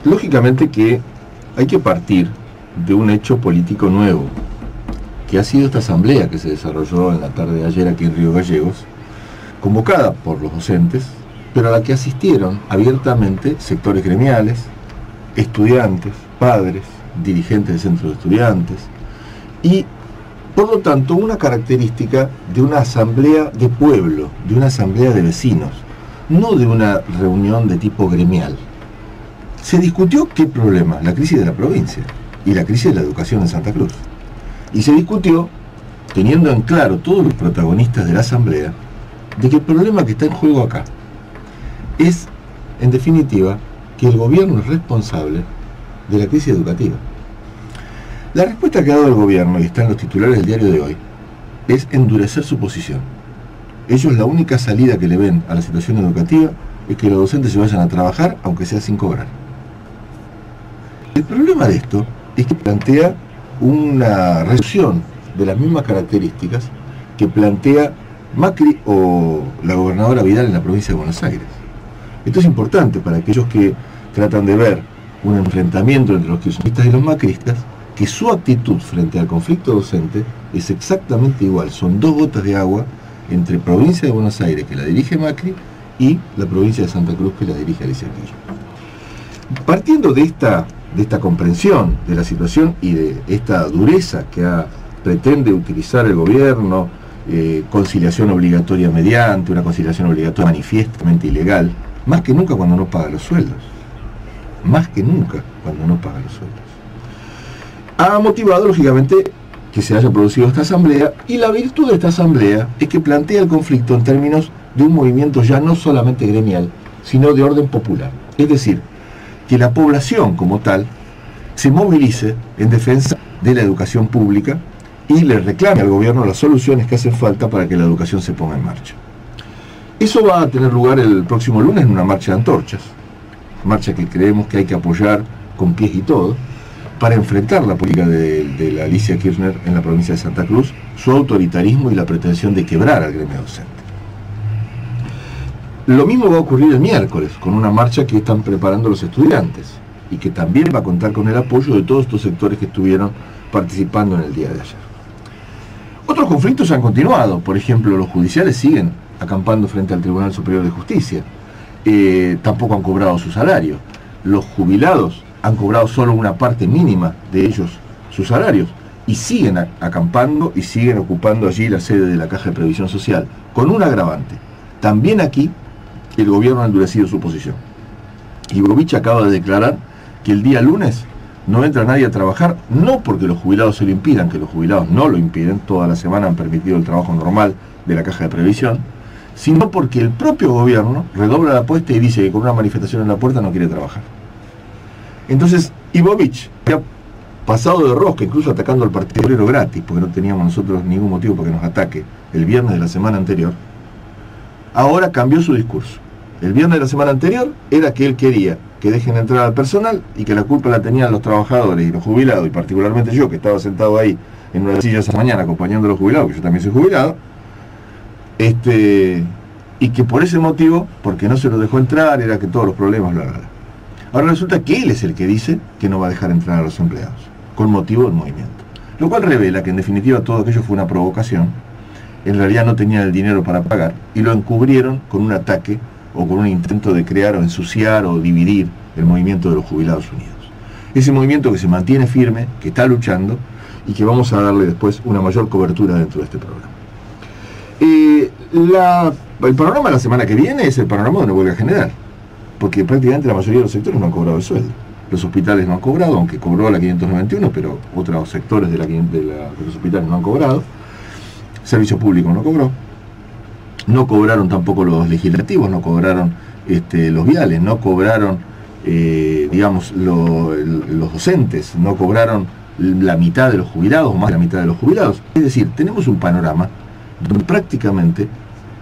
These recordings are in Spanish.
Lógicamente que hay que partir de un hecho político nuevo, que ha sido esta asamblea que se desarrolló en la tarde de ayer aquí en Río Gallegos, convocada por los docentes, pero a la que asistieron abiertamente sectores gremiales, estudiantes, padres, dirigentes de centros de estudiantes, y por lo tanto una característica de una asamblea de pueblo, de una asamblea de vecinos, no de una reunión de tipo gremial. Se discutió qué problema, la crisis de la provincia y la crisis de la educación en Santa Cruz. Y se discutió, teniendo en claro todos los protagonistas de la asamblea, de que el problema que está en juego acá es, en definitiva, que el gobierno es responsable de la crisis educativa. La respuesta que ha dado el gobierno, y está en los titulares del diario de hoy, es endurecer su posición. Ellos la única salida que le ven a la situación educativa es que los docentes se vayan a trabajar, aunque sea sin cobrar. El problema de esto es que plantea una reducción de las mismas características que plantea Macri o la gobernadora Vidal en la provincia de Buenos Aires. Esto es importante para aquellos que tratan de ver un enfrentamiento entre los kirchneristas y los macristas, que su actitud frente al conflicto docente es exactamente igual. Son dos gotas de agua entre provincia de Buenos Aires, que la dirige Macri, y la provincia de Santa Cruz, que la dirige Alicia Kirchner. Partiendo de esta comprensión de la situación y de esta dureza que pretende utilizar el gobierno, conciliación obligatoria mediante, una conciliación obligatoria manifiestamente ilegal, más que nunca cuando no paga los sueldos. Más que nunca cuando no paga los sueldos. Ha motivado, lógicamente, que se haya producido esta asamblea, y la virtud de esta asamblea es que plantea el conflicto en términos de un movimiento ya no solamente gremial, sino de orden popular. Es decir, que la población como tal se movilice en defensa de la educación pública y le reclame al gobierno las soluciones que hacen falta para que la educación se ponga en marcha. Eso va a tener lugar el próximo lunes en una marcha de antorchas, marcha que creemos que hay que apoyar con pies y todo, para enfrentar la política de la Alicia Kirchner en la provincia de Santa Cruz, su autoritarismo y la pretensión de quebrar al gremio docente. Lo mismo va a ocurrir el miércoles, con una marcha que están preparando los estudiantes, y que también va a contar con el apoyo de todos estos sectores que estuvieron participando en el día de ayer. Otros conflictos han continuado. Por ejemplo, los judiciales siguen acampando frente al Tribunal Superior de Justicia. Tampoco han cobrado su salario. Los jubilados han cobrado solo una parte mínima de ellos sus salarios, y siguen acampando y siguen ocupando allí la sede de la Caja de Previsión Social, con un agravante. También aquí el gobierno ha endurecido su posición. Ibovich acaba de declarar que el día lunes no entra nadie a trabajar, no porque los jubilados se lo impidan, que los jubilados no lo impiden, toda la semana han permitido el trabajo normal de la Caja de Previsión, sino porque el propio gobierno redobla la apuesta y dice que con una manifestación en la puerta no quiere trabajar. Entonces, Ibovich, que ha pasado de rosca, incluso atacando al Partido Obrero gratis, porque no teníamos nosotros ningún motivo para que nos ataque el viernes de la semana anterior, ahora cambió su discurso. El viernes de la semana anterior era que él quería que dejen entrar al personal y que la culpa la tenían los trabajadores y los jubilados, y particularmente yo, que estaba sentado ahí en una silla esa mañana acompañando a los jubilados, que yo también soy jubilado, y que por ese motivo, porque no se lo dejó entrar, era que todos los problemas, bla, bla, bla. Ahora resulta que él es el que dice que no va a dejar entrar a los empleados, con motivo del movimiento. Lo cual revela que en definitiva todo aquello fue una provocación, en realidad no tenían el dinero para pagar, y lo encubrieron con un ataque o con un intento de crear o ensuciar o dividir el movimiento de los Jubilados Unidos. Ese movimiento que se mantiene firme, que está luchando, y que vamos a darle después una mayor cobertura dentro de este programa. El panorama de la semana que viene es el panorama de una huelga general, porque prácticamente la mayoría de los sectores no han cobrado el sueldo. Los hospitales no han cobrado, aunque cobró la 591, pero otros sectores de los hospitales no han cobrado. Servicio público no cobró. No cobraron tampoco los legislativos, no cobraron los viales, no cobraron, los docentes, no cobraron la mitad de los jubilados, o más de la mitad de los jubilados. Es decir, tenemos un panorama donde prácticamente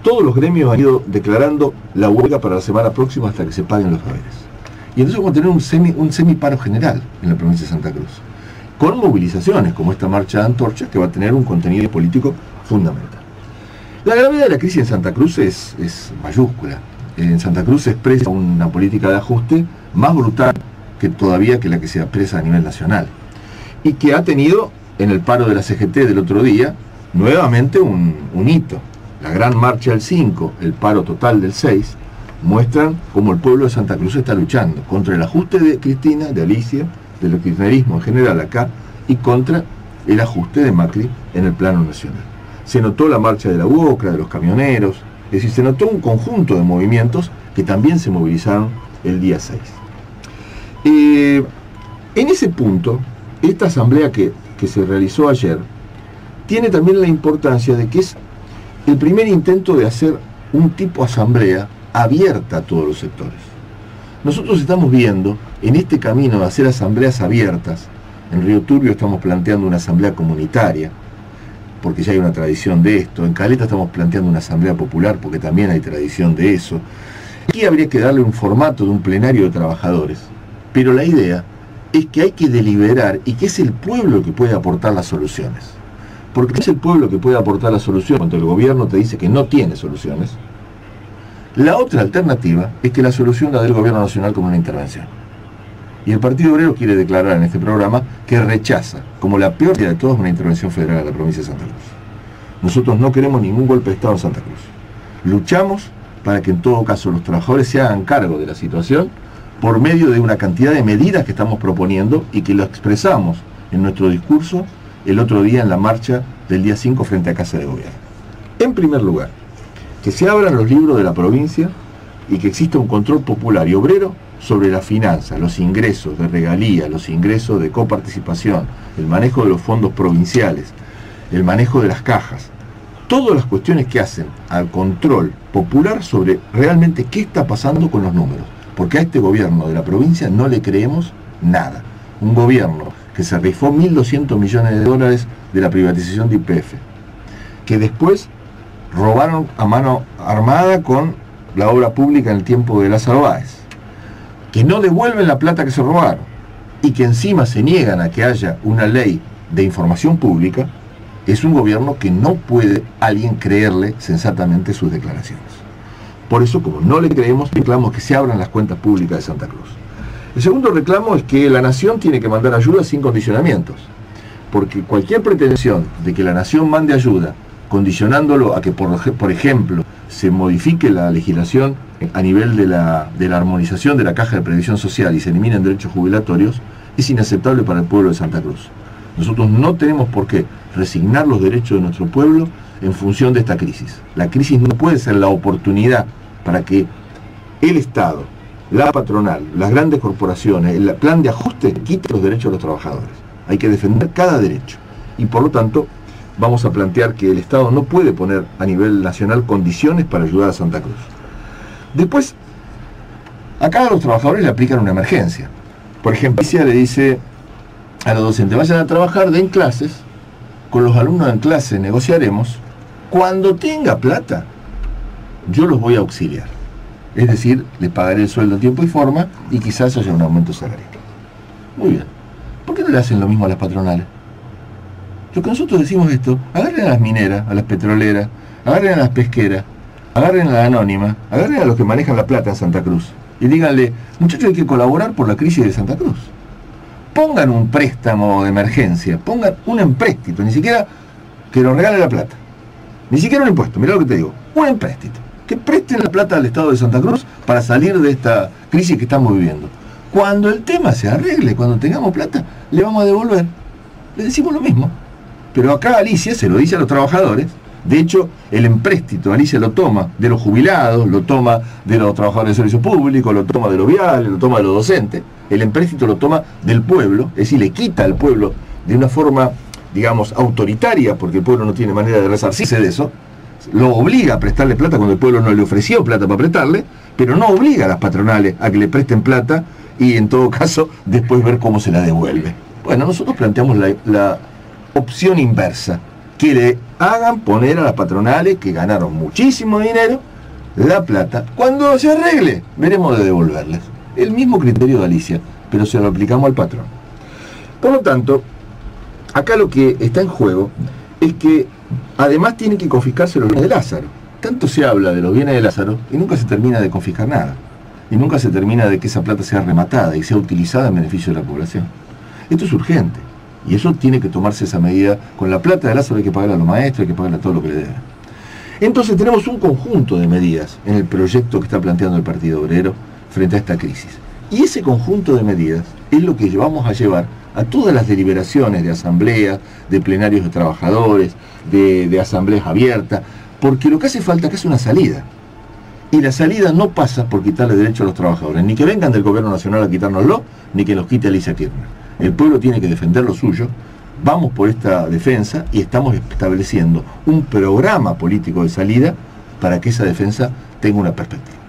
todos los gremios han ido declarando la huelga para la semana próxima hasta que se paguen los haberes. Y entonces vamos a tener un semiparo general en la provincia de Santa Cruz, con movilizaciones como esta marcha de antorchas que va a tener un contenido político fundamental. La gravedad de la crisis en Santa Cruz es mayúscula. En Santa Cruz se expresa una política de ajuste más brutal que todavía que la que se expresa a nivel nacional. Y que ha tenido, en el paro de la CGT del otro día, nuevamente un hito. La gran marcha del 5, el paro total del 6, muestran cómo el pueblo de Santa Cruz está luchando contra el ajuste de Cristina, de Alicia, del kirchnerismo en general acá, y contra el ajuste de Macri en el plano nacional. Se notó la marcha de la UOCRA, de los camioneros, es decir, se notó un conjunto de movimientos que también se movilizaron el día 6. En ese punto, esta asamblea que se realizó ayer, tiene también la importancia de que es el primer intento de hacer un tipo de asamblea abierta a todos los sectores. Nosotros estamos viendo en este camino de hacer asambleas abiertas, en Río Turbio estamos planteando una asamblea comunitaria, porque ya hay una tradición de esto, en Caleta estamos planteando una asamblea popular, porque también hay tradición de eso. Aquí habría que darle un formato de un plenario de trabajadores, pero la idea es que hay que deliberar y que es el pueblo el que puede aportar las soluciones. Porque es el pueblo que puede aportar la solución cuando el gobierno te dice que no tiene soluciones. La otra alternativa es que la solución la dé el gobierno nacional como una intervención. Y el Partido Obrero quiere declarar en este programa que rechaza, como la peor de todas, una intervención federal a la provincia de Santa Cruz. Nosotros no queremos ningún golpe de Estado en Santa Cruz. Luchamos para que en todo caso los trabajadores se hagan cargo de la situación por medio de una cantidad de medidas que estamos proponiendo y que lo expresamos en nuestro discurso el otro día en la marcha del día 5 frente a Casa de Gobierno. En primer lugar, que se abran los libros de la provincia y que exista un control popular y obrero sobre las finanzas, los ingresos de regalía, los ingresos de coparticipación, el manejo de los fondos provinciales, el manejo de las cajas, todas las cuestiones que hacen al control popular sobre realmente qué está pasando con los números. Porque a este gobierno de la provincia no le creemos nada. Un gobierno que se rifó 1.200 millones de dólares de la privatización de YPF, que después robaron a mano armada con la obra pública en el tiempo de Lázaro Báez, que no devuelven la plata que se robaron y que encima se niegan a que haya una ley de información pública, es un gobierno que no puede alguien creerle sensatamente sus declaraciones. Por eso, como no le creemos, reclamamos que se abran las cuentas públicas de Santa Cruz. El segundo reclamo es que la Nación tiene que mandar ayuda sin condicionamientos, porque cualquier pretensión de que la Nación mande ayuda condicionándolo a que, por ejemplo, se modifique la legislación a nivel de la armonización de la Caja de Previsión Social y se eliminen derechos jubilatorios, es inaceptable para el pueblo de Santa Cruz. Nosotros no tenemos por qué resignar los derechos de nuestro pueblo en función de esta crisis. La crisis no puede ser la oportunidad para que el Estado, la patronal, las grandes corporaciones, el plan de ajuste quite los derechos de los trabajadores. Hay que defender cada derecho. Y por lo tanto, vamos a plantear que el Estado no puede poner a nivel nacional condiciones para ayudar a Santa Cruz. Después, acá a los trabajadores le aplican una emergencia. Por ejemplo, Alicia le dice a los docentes, vayan a trabajar, den clases, con los alumnos en clase negociaremos, cuando tenga plata, yo los voy a auxiliar. Es decir, les pagaré el sueldo en tiempo y forma y quizás haya un aumento salarial. Muy bien. ¿Por qué no le hacen lo mismo a las patronales? Lo que nosotros decimos esto, agarren a las mineras, a las petroleras, agarren a las pesqueras, agarren a la anónima, agarren a los que manejan la plata en Santa Cruz y díganle, muchachos, hay que colaborar por la crisis de Santa Cruz. Pongan un préstamo de emergencia, pongan un empréstito, ni siquiera que nos regale la plata, ni siquiera un impuesto, mirá lo que te digo, un empréstito, que presten la plata al Estado de Santa Cruz para salir de esta crisis que estamos viviendo. Cuando el tema se arregle, cuando tengamos plata, le vamos a devolver, le decimos lo mismo. Pero acá Alicia se lo dice a los trabajadores. De hecho, el empréstito Alicia lo toma de los jubilados, lo toma de los trabajadores de servicio público, lo toma de los viales, lo toma de los docentes. El empréstito lo toma del pueblo, es decir, le quita al pueblo de una forma, digamos, autoritaria, porque el pueblo no tiene manera de resarcirse de eso. Lo obliga a prestarle plata cuando el pueblo no le ofreció plata para prestarle, pero no obliga a las patronales a que le presten plata y en todo caso después ver cómo se la devuelve. Bueno, nosotros planteamos la opción inversa, que le hagan poner a las patronales que ganaron muchísimo dinero la plata. Cuando se arregle, veremos de devolverles. El mismo criterio de Alicia, pero se lo aplicamos al patrón. Por lo tanto, acá lo que está en juego es que además tienen que confiscarse los bienes de Lázaro. Tanto se habla de los bienes de Lázaro y nunca se termina de confiscar nada. y nunca se termina de que esa plata sea rematada y sea utilizada en beneficio de la población. Esto es urgente, y eso tiene que tomarse esa medida. Con la plata de Lázaro hay que pagarle a los maestros, hay que pagarle a todo lo que le deben. Entonces tenemos un conjunto de medidas en el proyecto que está planteando el Partido Obrero frente a esta crisis. Y ese conjunto de medidas es lo que vamos a llevar a todas las deliberaciones de asambleas, de plenarios de trabajadores, de asambleas abiertas, porque lo que hace falta acá es una salida. Y la salida no pasa por quitarle derecho a los trabajadores, ni que vengan del gobierno nacional a quitárnoslo, ni que los quite Alicia Kirchner. El pueblo tiene que defender lo suyo. Vamos por esta defensa y estamos estableciendo un programa político de salida para que esa defensa tenga una perspectiva.